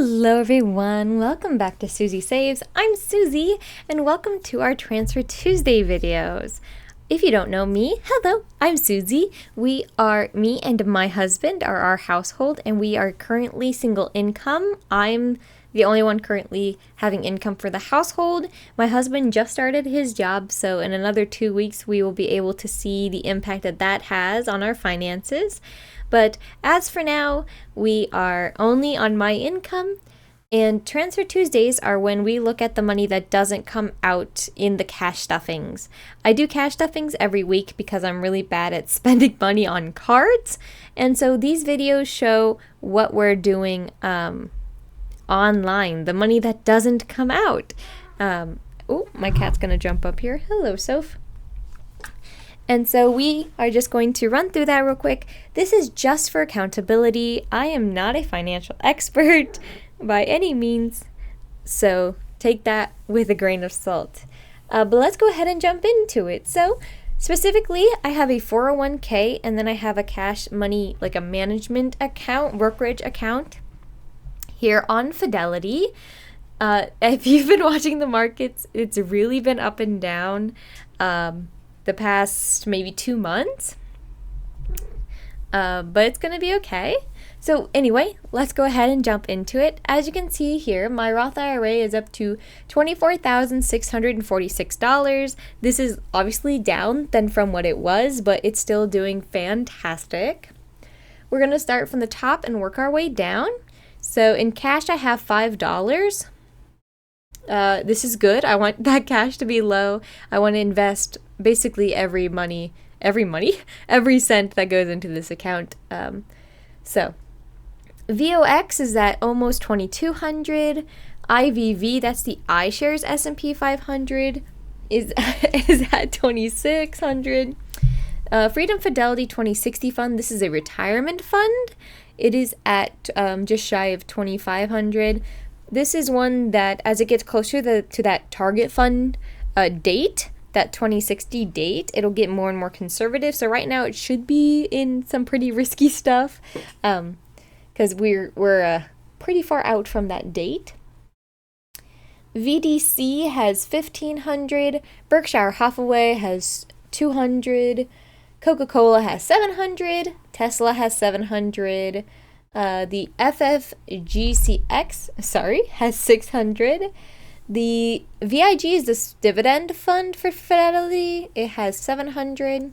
Hello everyone, welcome back to Susie Saves. I'm Susie and welcome to our Transfer Tuesday videos. If you don't know me, hello, I'm Susie. Me and my husband are our household and we are currently single income. I'm the only one currently having income for the household. My husband just started his job, so in another 2 weeks we will be able to see the impact that has on our finances. But as for now, we are only on my income, and Transfer Tuesdays are when we look at the money that doesn't come out in the cash stuffings. I do cash stuffings every week because I'm really bad at spending money on cards, and so these videos show what we're doing online, the money that doesn't come out. Oh, my cat's gonna jump up here. Hello, Soph. And so we are just going to run through that real quick. This is just for accountability. I am not a financial expert by any means, so take that with a grain of salt. But let's go ahead and jump into it. So specifically, I have a 401k and then I have a cash money, like a management account, brokerage account here on Fidelity. If you've been watching the markets, it's really been up and down the past maybe 2 months, but it's gonna be okay. So anyway, let's go ahead and jump into it. As you can see here, my Roth IRA is up to $24,646. This is obviously down than from what it was, but it's still doing fantastic. We're gonna start from the top and work our way down. So in cash, I have $5. This is good. I want that cash to be low. I want to invest basically every cent that goes into this account. So VOX is at almost 2,200. IVV, that's the iShares S&P 500, is at 2,600. Freedom Fidelity 2060 fund. This is a retirement fund. It is at just shy of 2,500. This is one that, as it gets closer to that target fund date, that 2060 date, it'll get more and more conservative. So right now it should be in some pretty risky stuff because we're pretty far out from that date. VDC has 1,500. Berkshire Hathaway has 200. Coca-Cola has 700. Tesla has 700. The FFGCX, has 600. The VIG is this dividend fund for Fidelity. It has 700.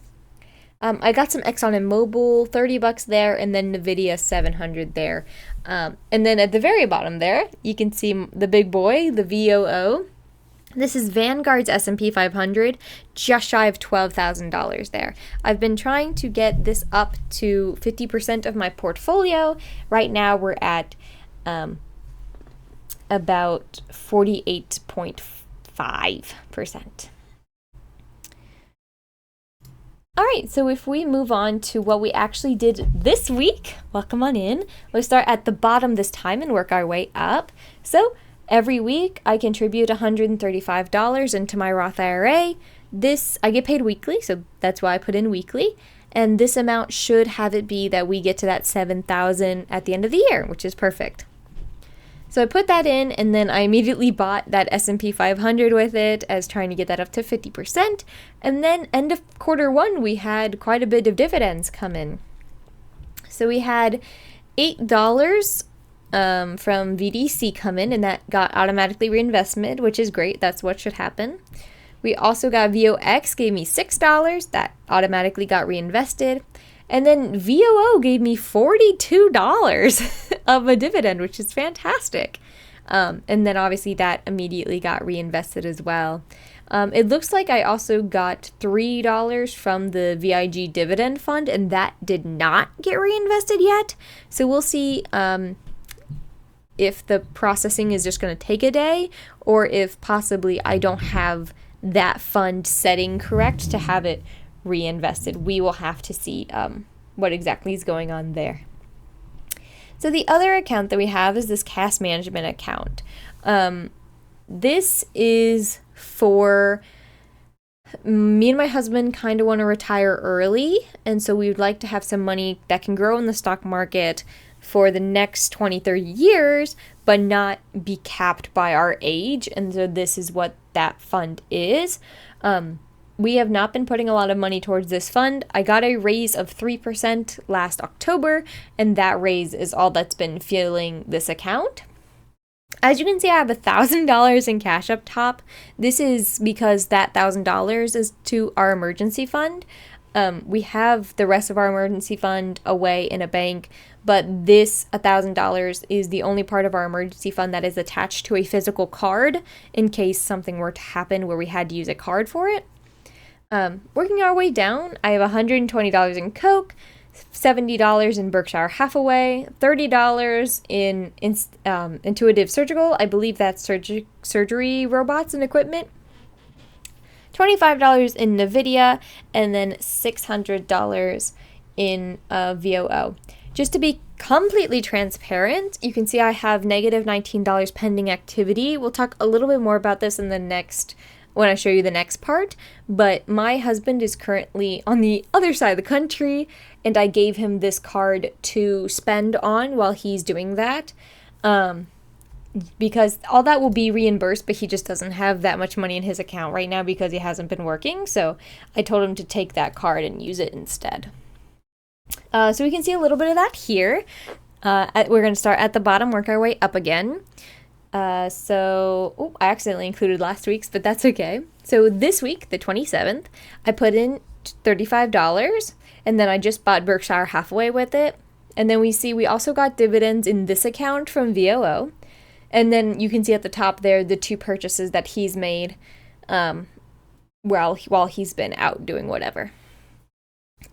I got some Exxon and Mobil, $30 there, and then Nvidia 700 there. And then at the very bottom there, you can see the big boy, the VOO. This is Vanguard's S&P 500, just shy of $12,000 there. I've been trying to get this up to 50% of my portfolio. Right now we're at about 48.5%. All right, so if we move on to what we actually did this week, welcome on in. We'll start at the bottom this time and work our way up. So every week, I contribute $135 into my Roth IRA. I get paid weekly, so that's why I put in weekly. And this amount should have it be that we get to that $7,000 at the end of the year, which is perfect. So I put that in, and then I immediately bought that S&P 500 with it as trying to get that up to 50%. And then end of Q1, we had quite a bit of dividends come in. So we had $8 from VDC come in, and that got automatically reinvested, which is great. That's what should happen. We also got VOX, gave me $6. That automatically got reinvested. And then VOO gave me $42 of a dividend, which is fantastic. And then obviously that immediately got reinvested as well. It looks like I also got $3 from the VIG dividend fund, and that did not get reinvested yet. So we'll see if the processing is just going to take a day, or if possibly I don't have that fund setting correct to have it reinvested. We will have to see what exactly is going on there. So the other account that we have is this cash management account. This is for me and my husband kind of want to retire early, and so we would like to have some money that can grow in the stock market for the next 20, 30 years, but not be capped by our age. And so this is what that fund is. We have not been putting a lot of money towards this fund. I got a raise of 3% last October, and that raise is all that's been fueling this account. As you can see, I have $1,000 in cash up top. This is because that $1,000 is to our emergency fund. We have the rest of our emergency fund away in a bank, but this $1,000 is the only part of our emergency fund that is attached to a physical card in case something were to happen where we had to use a card for it. Working our way down, I have $120 in Coke, $70 in Berkshire Hathaway, $30 in Intuitive Surgical. I believe that's surgery robots and equipment. $25 in NVIDIA, and then $600 in VOO. Just to be completely transparent, you can see I have negative $19 pending activity. We'll talk a little bit more about this in the next when I show you the next part, but my husband is currently on the other side of the country, and I gave him this card to spend on while he's doing that, because all that will be reimbursed, but he just doesn't have that much money in his account right now because he hasn't been working, so I told him to take that card and use it instead. So we can see a little bit of that here. We're going to start at the bottom, work our way up again. I accidentally included last week's, but that's okay. So this week, the 27th, I put in $35, and then I just bought Berkshire Hathaway with it. And then we also got dividends in this account from VOO. And then you can see at the top there the two purchases that he's made while he's been out doing whatever.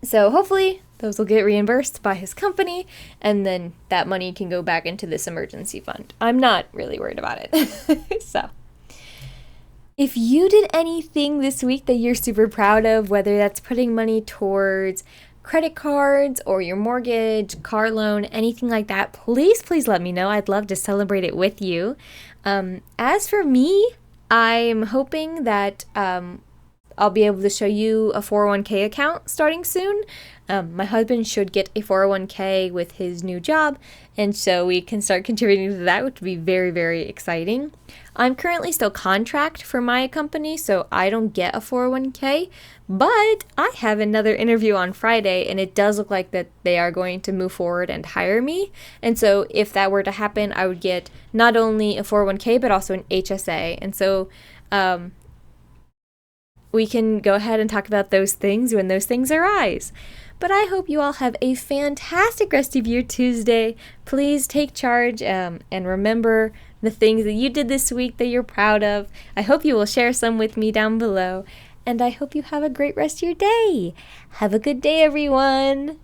So hopefully those will get reimbursed by his company, and then that money can go back into this emergency fund. I'm not really worried about it. So if you did anything this week that you're super proud of, whether that's putting money towards credit cards or your mortgage, car loan, anything like that, please let me know. I'd love to celebrate it with you. As for me, I'm hoping that I'll be able to show you a 401k account starting soon. My husband should get a 401k with his new job, and so we can start contributing to that, which would be very, very exciting. I'm currently still contract for my company, so I don't get a 401k, but I have another interview on Friday, and it does look like that they are going to move forward and hire me. And so if that were to happen, I would get not only a 401k, but also an HSA. And so we can go ahead and talk about those things when those things arise. But I hope you all have a fantastic rest of your Tuesday. Please take charge and remember the things that you did this week that you're proud of. I hope you will share some with me down below. And I hope you have a great rest of your day. Have a good day, everyone.